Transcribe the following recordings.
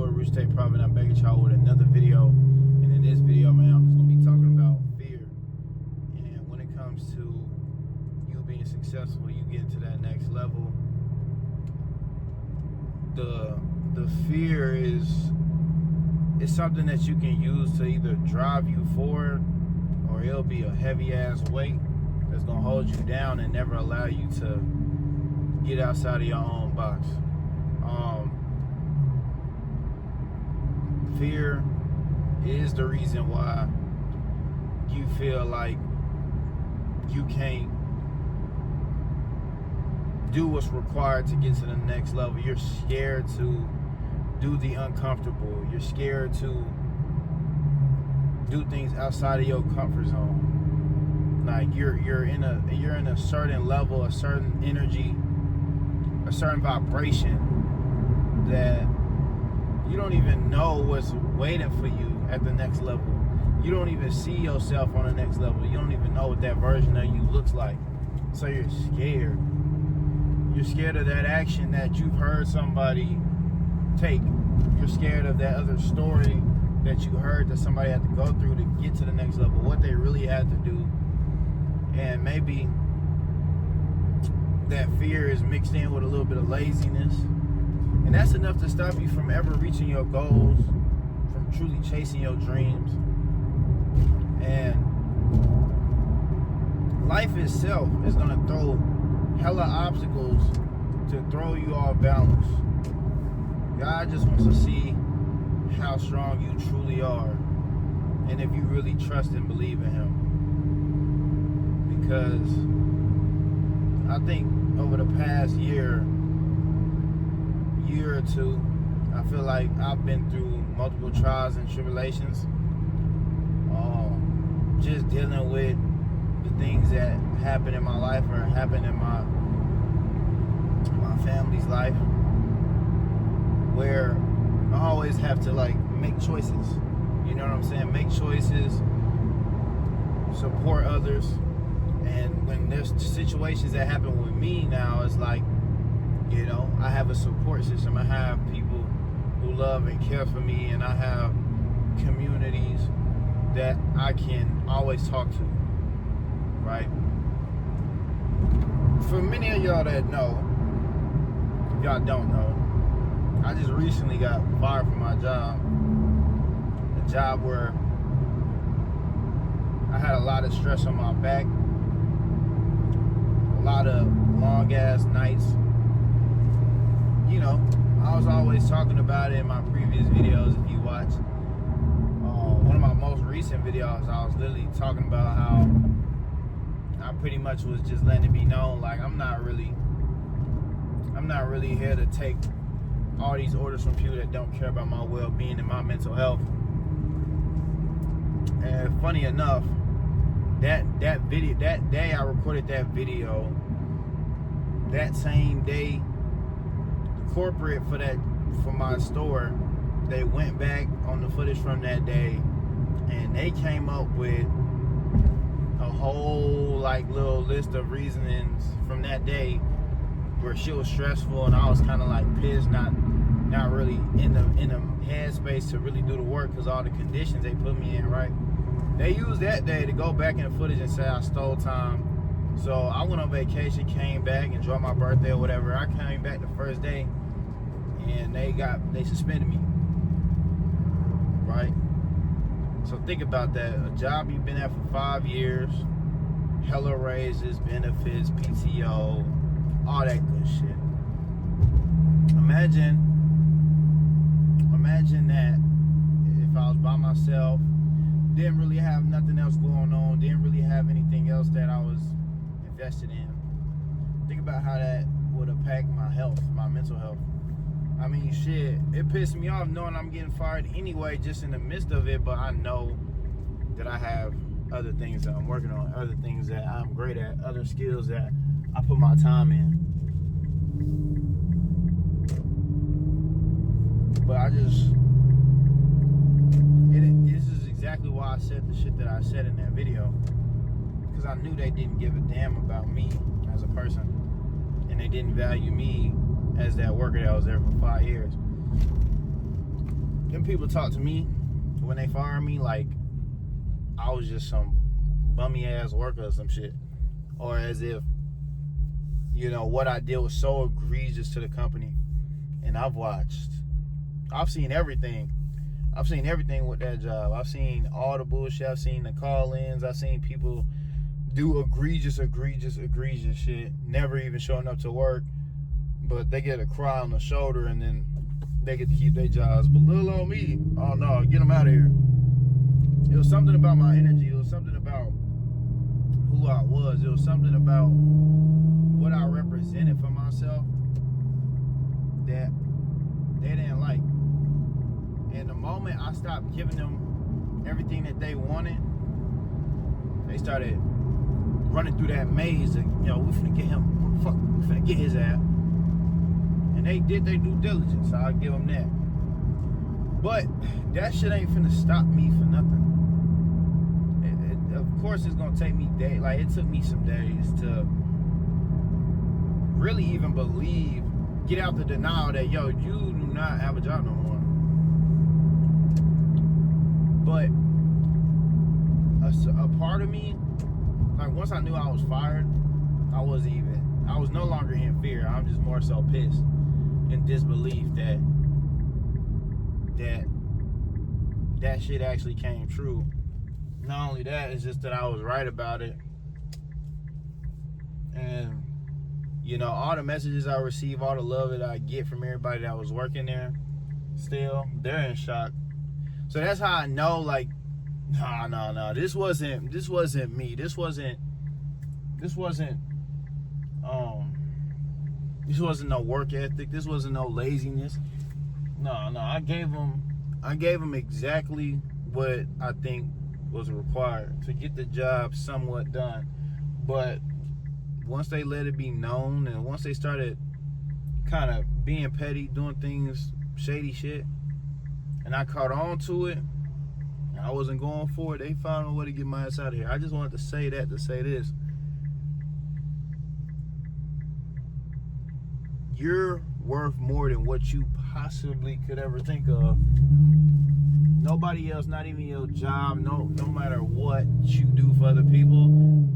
your Rich State Prophet. I'm back at y'all with another video. And in this video, man, I'm just going to be talking about fear. And when it comes to you being successful, you get to that next level, the fear is something that you can use to either drive you forward, or it'll be a heavy ass weight that's going to hold you down and never allow you to get outside of your own box. Fear is the reason why you feel like you can't do what's required to get to the next level. You're scared to do the uncomfortable. You're scared to do things outside of your comfort zone. Like you're in a certain level, a certain energy, a certain vibration that you don't even know what's waiting for you at the next level. You don't even see yourself on the next level. You don't even know what that version of you looks like. So you're scared. You're scared of that action that you've heard somebody take. You're scared of that other story that you heard that somebody had to go through to get to the next level, what they really had to do. And maybe that fear is mixed in with a little bit of laziness. And that's enough to stop you from ever reaching your goals, from truly chasing your dreams. And life itself is going to throw hella obstacles to throw you off balance. God just wants to see how strong you truly are, and if you really trust and believe in Him. Because I think over the past year or two, I feel like I've been through multiple trials and tribulations, just dealing with the things that happen in my life or happen in my family's life, where I always have to like make choices. You know what I'm saying? Make choices, support others. And when there's situations that happen with me now, it's like, you know, I have a support system. I have people who love and care for me, and I have communities that I can always talk to, right? For many of y'all that know, if y'all don't know, I just recently got fired from my job. A job where I had a lot of stress on my back, a lot of long ass nights. You know, I was always talking about it in my previous videos. If you watch one of my most recent videos, I was literally talking about how I pretty much was just letting it be known, like I'm not really here to take all these orders from people that don't care about my well-being and my mental health. And funny enough, that day I recorded that video, that same day, the corporate for my store, they went back on the footage from that day, and they came up with a whole like little list of reasonings from that day where shit was stressful, and I was kind of like pissed, not really in the headspace to really do the work because all the conditions they put me in, right? They used that day to go back in the footage and say I stole time. So I went on vacation, came back, enjoyed my birthday or whatever. I came back the first day, and they suspended me, right? So think about that. A job you've been at for 5 years, hella raises, benefits, PTO, all that good shit. Imagine that if I was by myself, didn't really have nothing else going on, didn't really have anything else that I was invested in. Think about how that would impact my health, my mental health. I mean, shit, it pissed me off knowing I'm getting fired anyway, just in the midst of it, but I know that I have other things that I'm working on, other things that I'm great at, other skills that I put my time in. But this is exactly why I said the shit that I said in that video. Because I knew they didn't give a damn about me as a person. And they didn't value me as that worker that was there for 5 years. them people talk to me when they fire me like I was just some bummy ass worker or some shit, or as if, you know, what I did was so egregious to the company. And I've seen everything. I've seen everything with that job. I've seen all the bullshit. I've seen the call-ins. I've seen people do egregious shit, never even showing up to work, but they get a cry on the shoulder and then they get to keep their jobs. But little old me, oh no, get them out of here. It was something about my energy. It was something about who I was. It was something about what I represented for myself that they didn't like. And the moment I stopped giving them everything that they wanted, they started running through that maze of, you know, we finna get him, fuck, we finna get his ass. And they did their due diligence, so I'll give them that. But that shit ain't finna stop me for nothing. Of course it's gonna take me days. Like, it took me some days to really even believe, get out the denial that, yo, you do not have a job no more. But a part of me, like, once I knew I was fired, I was no longer in fear. I'm just more so pissed in disbelief that shit actually came true. Not only that, it's just that I was right about it. And, you know, all the messages I receive, all the love that I get from everybody that was working there, still, they're in shock. So that's how I know, like, no, this wasn't me. This wasn't no work ethic. This wasn't no laziness. No, I gave them exactly what I think was required to get the job somewhat done. But once they let it be known, and once they started kind of being petty, doing things, shady shit, and I caught on to it, and I wasn't going for it, they found a way to get my ass out of here. I just wanted to say that to say this. You're worth more than what you possibly could ever think of. Nobody else, not even your job, no matter what you do for other people,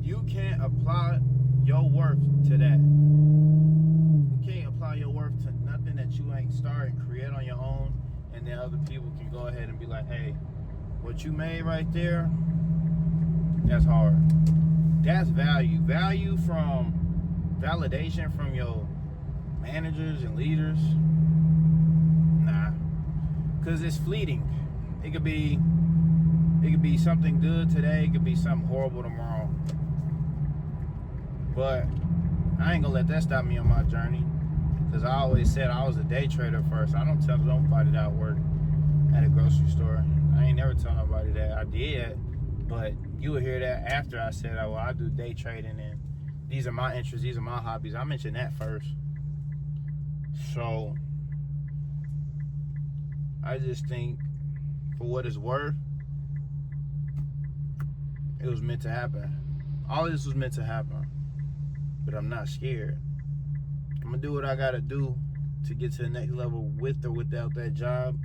you can't apply your worth to that. You can't apply your worth to nothing that you ain't start and create on your own, and then other people can go ahead and be like, hey, what you made right there, that's hard. That's value. Value from validation from your managers and leaders, nah, because it's fleeting. It could be something good today, it could be something horrible tomorrow. But I ain't gonna let that stop me on my journey, because I always said I was a day trader first. I don't tell nobody that I work at a grocery store. I ain't never tell nobody that. I did, but you will hear that after I said, oh, well, I do day trading and these are my interests, these are my hobbies. I mentioned that first. So I just think, for what it's worth, it was meant to happen. All of this was meant to happen. But I'm not scared. I'm gonna do what I gotta do to get to the next level, with or without that job.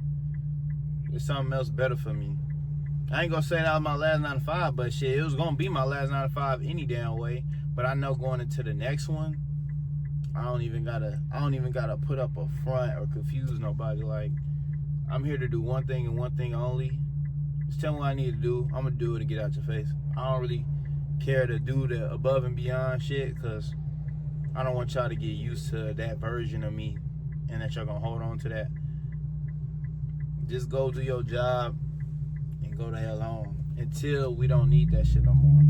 There's something else better for me. I ain't gonna say that was my last 9 to 5, but shit, it was gonna be my last 9 to 5 any damn way. But I know going into the next one, I don't even gotta put up a front or confuse nobody. Like, I'm here to do one thing and one thing only. Just tell me what I need to do. I'm gonna do it and get out your face. I don't really care to do the above and beyond shit, because I don't want y'all to get used to that version of me and that y'all gonna hold on to that. Just go do your job and go the hell on until we don't need that shit no more.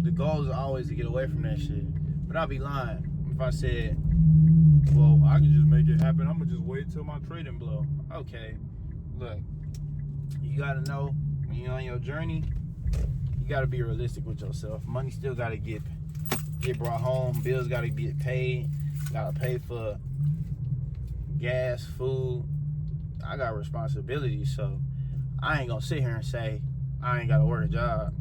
The goal is always to get away from that shit. But I'd be lying if I said, well, I can just make it happen. I'm gonna just wait till my trading blow. Okay, look, you gotta know when you're on your journey, you gotta be realistic with yourself. Money still gotta get brought home. Bills gotta get paid. Gotta pay for gas, food. I got responsibilities, so I ain't gonna sit here and say I ain't gotta work a job.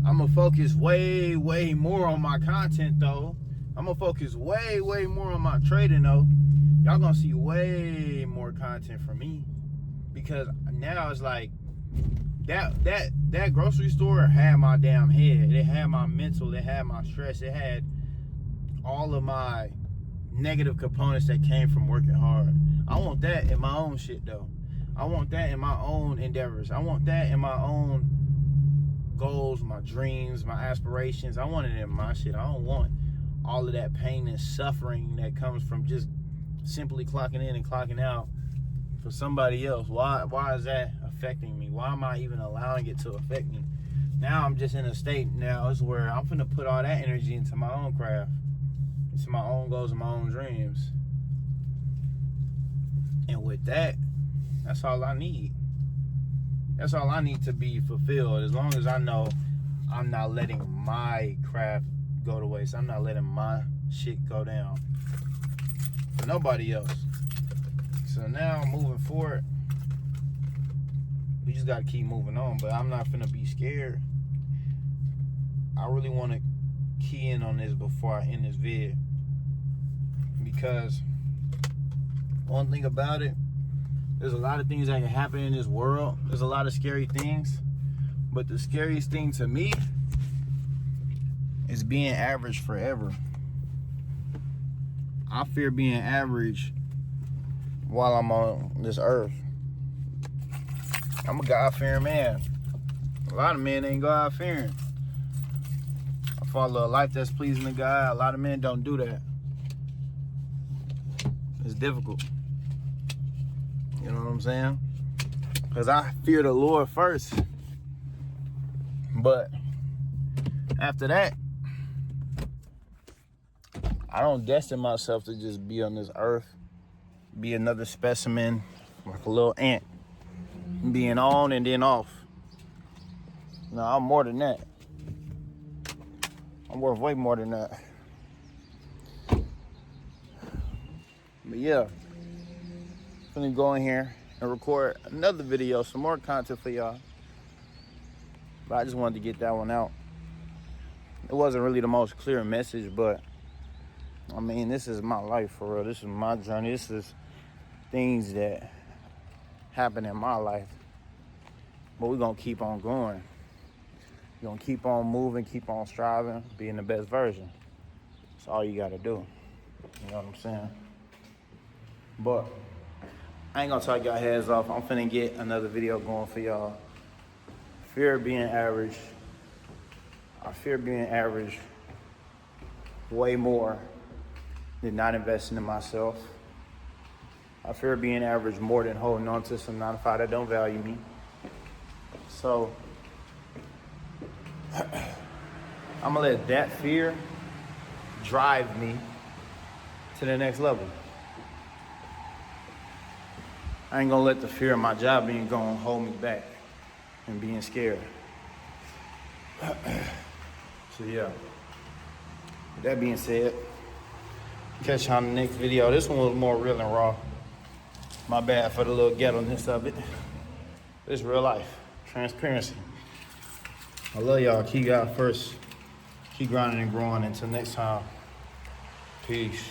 I'm gonna focus way more on my content though. I'm gonna focus way more on my trading though. y'all gonna see way more content from me, because now it's like that grocery store had my damn head. It had my mental, it had my stress, it had all of my negative components that came from working hard. I want that in my own shit though. I want that in my own endeavors. I want that in my own goals, my dreams, my aspirations. I want it in my shit. I don't want all of that pain and suffering that comes from just simply clocking in and clocking out for somebody else. Why is that affecting me? Why am I even allowing it to affect me? Now I'm just in a state now is where I'm finna put all that energy into my own craft, into my own goals and my own dreams. And with that, that's all I need. That's all I need to be fulfilled. As long as I know I'm not letting my craft go to waste. I'm not letting my shit go down for nobody else. So now moving forward, we just gotta keep moving on. But I'm not finna be scared. I really want to key in on this before I end this vid, because one thing about it, there's a lot of things that can happen in this world. There's a lot of scary things, but the scariest thing to me is being average forever. I fear being average while I'm on this earth. I'm a God-fearing man. A lot of men ain't God-fearing. I follow a life that's pleasing to God. A lot of men don't do that. It's difficult. You know what I'm saying? Because I fear the Lord first. But after that, I don't destine myself to just be on this earth, be another specimen, like a little ant, being on and then off. No, I'm more than that. I'm worth way more than that. But yeah, I'm gonna go in here and record another video, some more content for y'all. But I just wanted to get that one out. It wasn't really the most clear message, but I mean, this is my life for real. This is my journey. This is things that happen in my life. But we're gonna keep on going. We're gonna keep on moving, keep on striving, being the best version. That's all you gotta do. You know what I'm saying? But I ain't gonna talk y'all heads off. I'm finna get another video going for y'all. Fear of being average. I fear being average way more than not investing in myself. I fear being average more than holding on to some 9-to-5 that don't value me. So I'm gonna let that fear drive me to the next level. I ain't gonna let the fear of my job being gone hold me back and being scared. So yeah, with that being said, catch you on the next video. This one was more real and raw. My bad for the little ghetto-ness of it. It's real life, transparency. I love y'all. Keep y'all first. Keep grinding and growing. Until next time, peace.